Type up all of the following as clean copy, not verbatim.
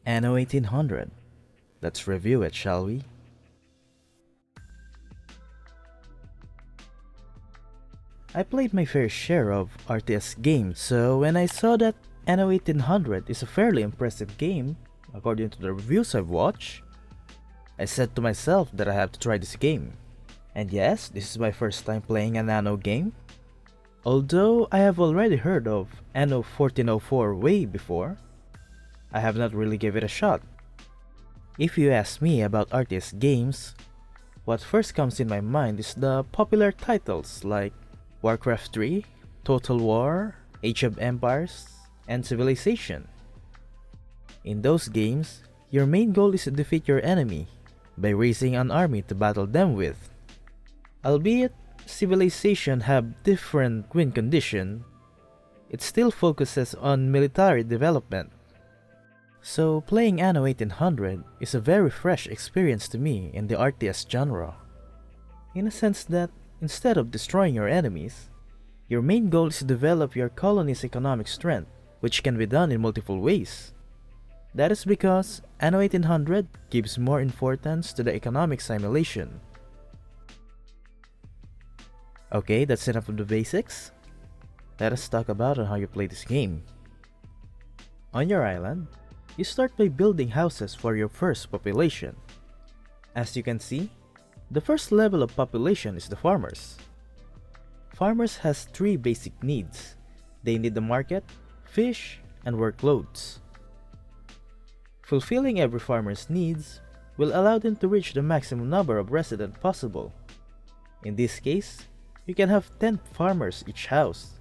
Anno 1800. Let's review it, shall we? I played my fair share of RTS games, so when I saw that Anno 1800 is a fairly impressive game, according to the reviews I've watched, I said to myself that I have to try this game. And yes, this is my first time playing an Anno game. Although I have already heard of Anno 1404 way before, I have not really gave it a shot. If you ask me about RTS games, what first comes in my mind is the popular titles like Warcraft 3, Total War, Age of Empires, and Civilization. In those games, your main goal is to defeat your enemy by raising an army to battle them with. Albeit Civilization have different win condition, it still focuses on military development. So playing Anno 1800 is a very fresh experience to me in the RTS genre, in a sense that instead of destroying your enemies, your main goal is to develop your colony's economic strength, which can be done in multiple ways. That is because Anno 1800 gives more importance to the economic simulation. Okay, that's enough of the basics. Let us talk about how you play this game. On your island, you start by building houses for your first population. As you can see, the first level of population is the farmers. Farmers has three basic needs. They need the market, fish, and workloads. Fulfilling every farmer's needs will allow them to reach the maximum number of residents possible. In this case, you can have 10 farmers each house.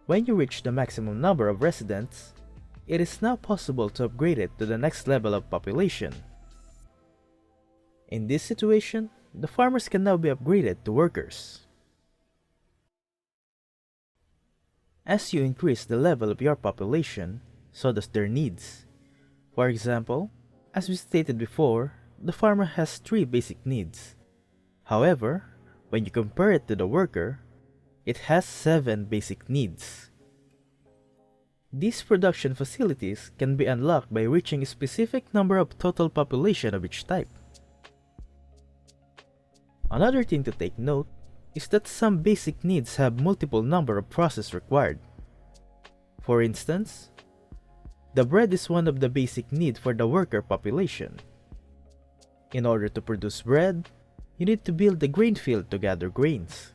When you reach the maximum number of residents, it is now possible to upgrade it to the next level of population. In this situation, the farmers can now be upgraded to workers. As you increase the level of your population, so does their needs. For example, as we stated before, the farmer has three basic needs. However, when you compare it to the worker, it has 7 basic needs. These production facilities can be unlocked by reaching a specific number of total population of each type. Another thing to take note is that some basic needs have multiple number of processes required. For instance, the bread is one of the basic needs for the worker population. In order to produce bread, you need to build a grain field to gather grains,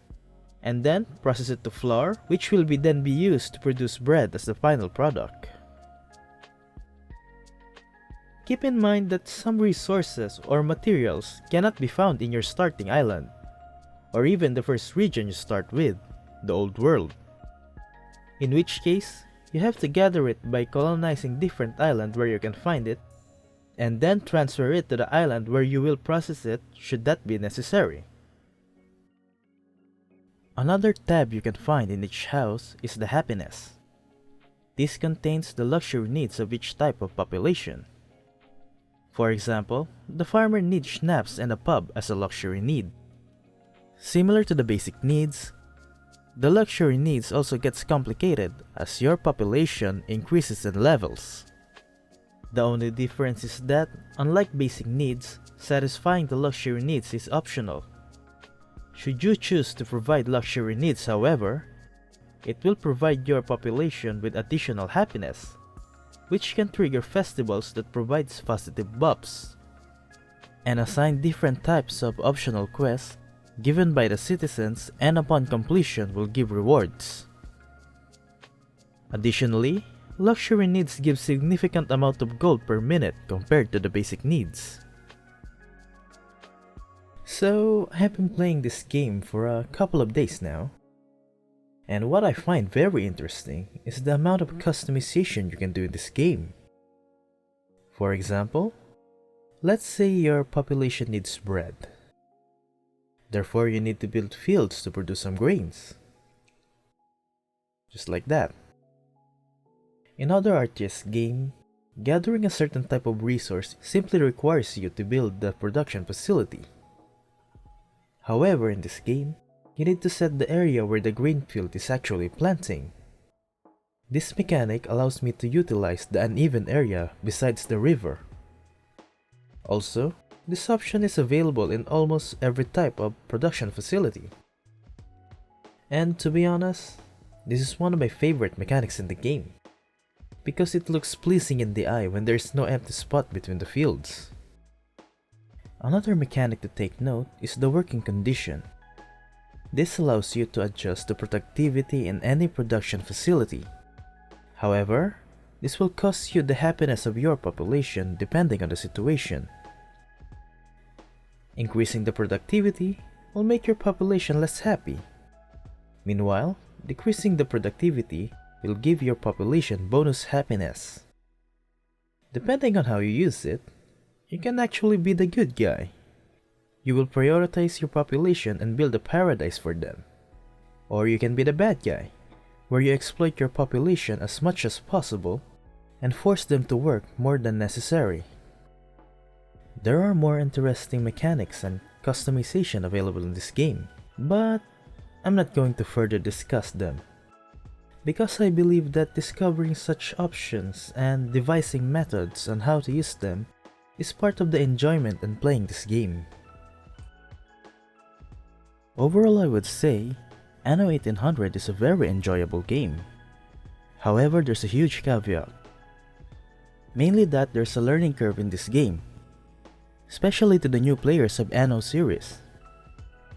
and then process it to flour, which will then be used to produce bread as the final product. Keep in mind that some resources or materials cannot be found in your starting island, or even the first region you start with, the Old World. In which case, you have to gather it by colonizing different islands where you can find it, and then transfer it to the island where you will process it should that be necessary. Another tab you can find in each house is the happiness. This contains the luxury needs of each type of population. For example, the farmer needs schnapps and a pub as a luxury need. Similar to the basic needs, the luxury needs also gets complicated as your population increases in levels. The only difference is that, unlike basic needs, satisfying the luxury needs is optional. Should you choose to provide luxury needs, however, it will provide your population with additional happiness, which can trigger festivals that provides positive buffs, and assign different types of optional quests given by the citizens and upon completion will give rewards. Additionally, luxury needs give significant amount of gold per minute compared to the basic needs. So, I have been playing this game for a couple of days now, and what I find very interesting is the amount of customization you can do in this game. For example, let's say your population needs bread. Therefore, you need to build fields to produce some grains. Just like that. In other RTS game, gathering a certain type of resource simply requires you to build the production facility. However, in this game, you need to set the area where the grain field is actually planting. This mechanic allows me to utilize the uneven area besides the river. Also, this option is available in almost every type of production facility. And to be honest, this is one of my favorite mechanics in the game, because it looks pleasing in the eye when there is no empty spot between the fields. Another mechanic to take note is the working condition. This allows you to adjust the productivity in any production facility. However, this will cost you the happiness of your population depending on the situation. Increasing the productivity will make your population less happy. Meanwhile, decreasing the productivity will give your population bonus happiness. Depending on how you use it, you can actually be the good guy. You will prioritize your population and build a paradise for them. Or you can be the bad guy, where you exploit your population as much as possible and force them to work more than necessary. There are more interesting mechanics and customization available in this game, but I'm not going to further discuss them, because I believe that discovering such options and devising methods on how to use them is part of the enjoyment in playing this game. Overall, I would say Anno 1800 is a very enjoyable game. However, there's a huge caveat. Mainly that there's a learning curve in this game, especially to the new players of Anno series.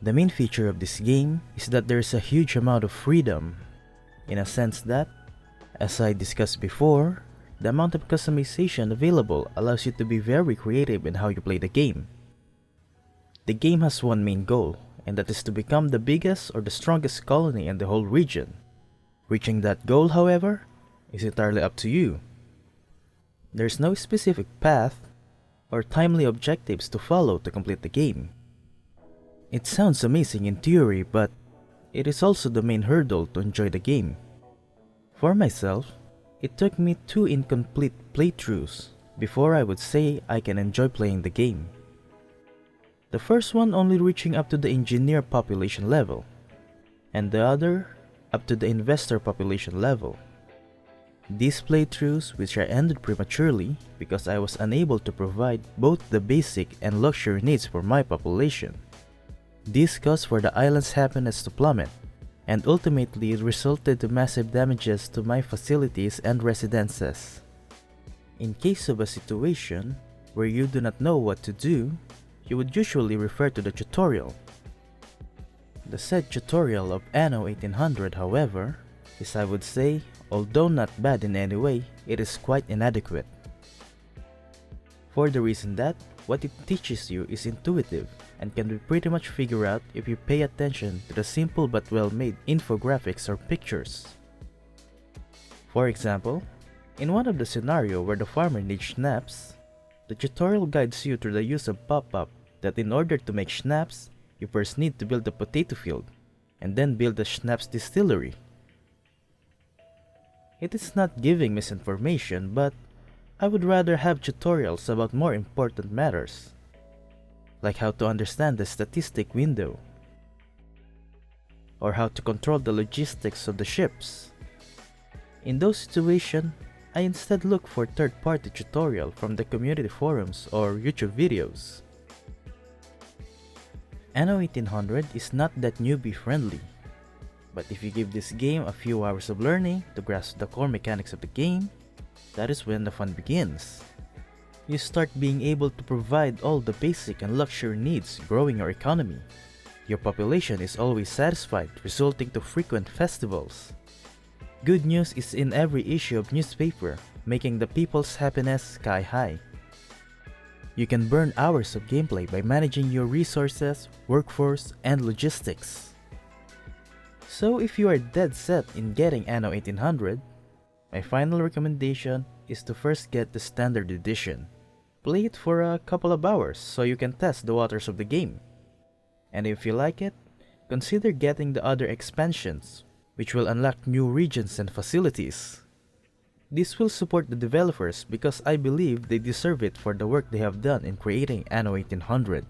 The main feature of this game is that there is a huge amount of freedom, in a sense that, as I discussed before, the amount of customization available allows you to be very creative in how you play the game. The game has one main goal, and that is to become the biggest or the strongest colony in the whole region. Reaching that goal, however, is entirely up to you. There's no specific path or timely objectives to follow to complete the game. It sounds amazing in theory, but it is also the main hurdle to enjoy the game. For myself, it took me 2 incomplete playthroughs before I would say I can enjoy playing the game. The first one only reaching up to the engineer population level, and the other up to the investor population level. These playthroughs, which I ended prematurely because I was unable to provide both the basic and luxury needs for my population. This caused for the island's happiness to plummet, and ultimately resulted to massive damages to my facilities and residences. In case of a situation where you do not know what to do, you would usually refer to the tutorial. The said tutorial of Anno 1800, however, is, I would say, although not bad in any way, it is quite inadequate. For the reason that what it teaches you is intuitive and can be pretty much figured out if you pay attention to the simple but well-made infographics or pictures. For example, in one of the scenario where the farmer needs schnapps, the tutorial guides you through the use of pop-up that in order to make schnapps, you first need to build a potato field, and then build a schnapps distillery. It is not giving misinformation, but I would rather have tutorials about more important matters, like how to understand the statistic window, or how to control the logistics of the ships. In those situations, I instead look for third-party tutorial from the community forums or YouTube videos. Anno 1800 is not that newbie friendly, but if you give this game a few hours of learning to grasp the core mechanics of the game, that is when the fun begins. You start being able to provide all the basic and luxury needs, growing your economy. Your population is always satisfied, resulting to frequent festivals. Good news is in every issue of newspaper, making the people's happiness sky high. You can burn hours of gameplay by managing your resources, workforce, and logistics. So if you are dead set in getting Anno 1800, my final recommendation is to first get the standard edition. Play it for a couple of hours so you can test the waters of the game. And if you like it, consider getting the other expansions, which will unlock new regions and facilities. This will support the developers because I believe they deserve it for the work they have done in creating Anno 1800.